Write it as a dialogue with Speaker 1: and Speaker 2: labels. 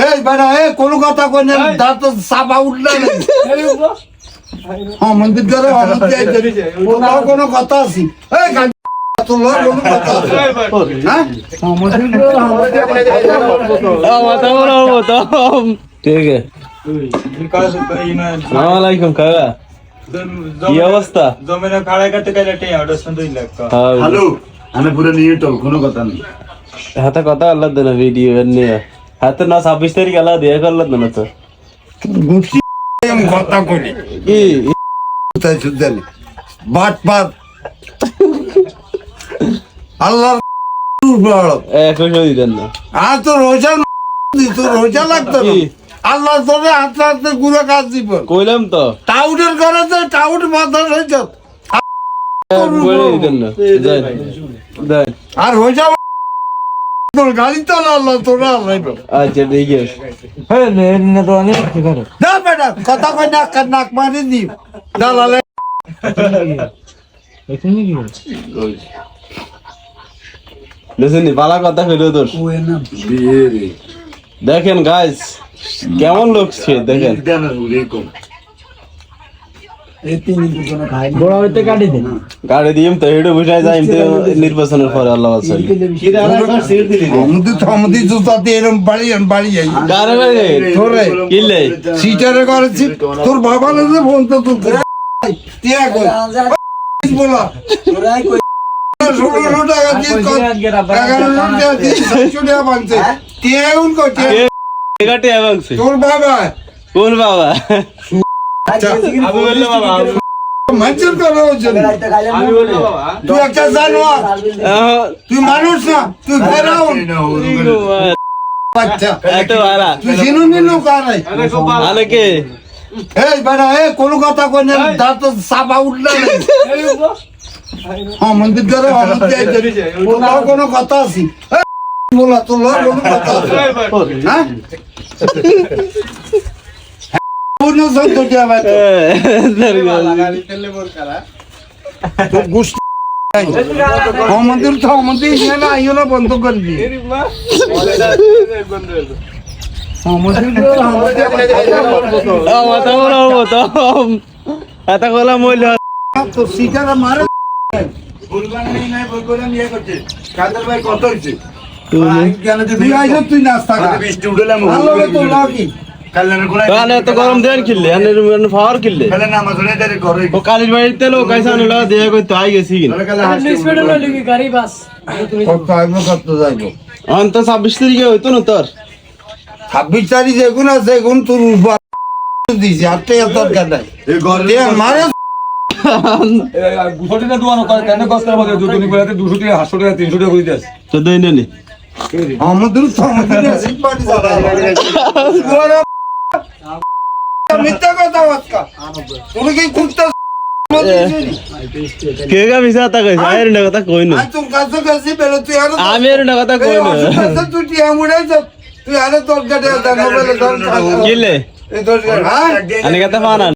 Speaker 1: এই বেটা কোনো কথা কই না দাঁত চাপা উঠলে মন্দির ধরে কোনো কথা আছে কোনো কথা আছে হ্যাঁ
Speaker 2: ঠিক আছে আসসালামাইকুম কাকা কি অবস্থা
Speaker 3: জমিনে খাড়াই কাটতে গেলে টেয়া ওটা সুন্দরই লাগতো
Speaker 1: হ্যালো আমি পুরো নিয়ে তো কোনো কথা নেই
Speaker 2: হাতে কথা আল্লাহ দেনা ভিডিও নিয়ে হাতে না 26 তারিখ আল্লাহ দিয়ে করল না তো
Speaker 1: গুষ্টি কথা কইনি
Speaker 2: কি
Speaker 1: তাই সুদানি বাট বাট আল্লাহ
Speaker 2: খুশি দিতেন না
Speaker 1: আর তো রোজা লাগতো না আল্লাহ তোরে হাতে হাতে গুলো কাজ দিব
Speaker 2: কইলাম তো
Speaker 1: টাউটের ঘরে তো টাউট মাথা রয়েছে
Speaker 2: বলে দিতেন না দেন
Speaker 1: আর রোজা তোর গাড়ি তো না আল্লাহ তোরা আল্লাহ
Speaker 2: আচ্ছা ঠিক আছে
Speaker 1: না বেটা কথা কই না নাক মারি দি দালালে
Speaker 2: বুঝলি বালা কথা কইলো তোর দেখেন গাইস কেমন লোক সে দেখেন গাড়ি দিম তো হেডে বুঝাই যাইম তো নির্বাচনের পরে আল্লাহ আছে
Speaker 1: আমাদের জুতা দিয়ে এরম বাড়ি যাই
Speaker 2: গারে বাড়ি
Speaker 1: তোরে
Speaker 2: কিলে
Speaker 1: সিটারে করেছি তোর বাবা যে ফোন তো তোর টিয়া কই বলা 16 টাকা দিয়ে 11 টাকা দিয়ে 700 টাকা বানছে টিয়া উন কই
Speaker 2: গাটে আবাংছে
Speaker 1: তোর বাবা
Speaker 2: কোন বাবা
Speaker 3: আমি বললাম বাবা
Speaker 1: মানুষের কথা হচ্ছে
Speaker 3: আমি বললাম বাবা
Speaker 1: তুই একটা জানোয়ার তুই মানুষ না তুই ফেরাউন বাচ্চা
Speaker 2: এত বাড়া
Speaker 1: তুই জিনুনি লোক আর
Speaker 2: আরে কে
Speaker 1: এই বেটা কোনো কথা কই না দাঁত চাপা উঠলে মন্দির ধরে কোনো কথা আছে বলা তোর কোনো কথা আছে হ্যাঁ কোনো সব তো দিয়া ভাই তো গুষ্টি মন্দির তো মন্দির না আইও না বন্ধ করে দি
Speaker 2: মাথা বলবো তো এত কলা মইল
Speaker 1: তো সিটারা মারে বুলবানি নাই বললাম ইয়ে করতে কাদের ভাই কত হইছে তুই আইছ তুই নাস্তা খা বৃষ্টি উঠলাম ভালো তো লাগি
Speaker 2: কালে তো গরম দেন কিনলে আনে পাওয়ার কিনলে
Speaker 1: কালে নামাজ হলে তারে ঘরে
Speaker 2: ও কালির বাড়িতে লোক আইসা নিলা দিয়ে কই তো আই গেছি কিনা
Speaker 1: কত আইব কত যাইব
Speaker 2: অন্ত 26 তারিখে হইতো না তোর
Speaker 1: 26 তারিখ যেগুন আছে গুণ তোর উপর দিছি আটে দরকার নাই এই ঘরে মারে
Speaker 3: গুছটিনা দোয়ানো কেন কষ্ট হবে দুটো নিকলাতে 200 টাকা 800 টাকা 300 টাকা করে দিস
Speaker 2: তো দেই নেনি
Speaker 1: আমাদের সমাজে সিম্পাটি জায়গা মিথ্যা কথা আজকা তুমি কি কুত্তা
Speaker 2: কে গা মিছা তা কইছ আইর না কথা কই না
Speaker 1: তুই কাছে কাছে বেরো তুই আর
Speaker 2: আমি এর না কথা কই না
Speaker 1: তুই টিয়া মুড়াই যা তুই আরে তোর কাছে মোবাইলে ধর
Speaker 2: কিলে
Speaker 1: এই তোর হ্যাঁ
Speaker 2: আনে কথা মানা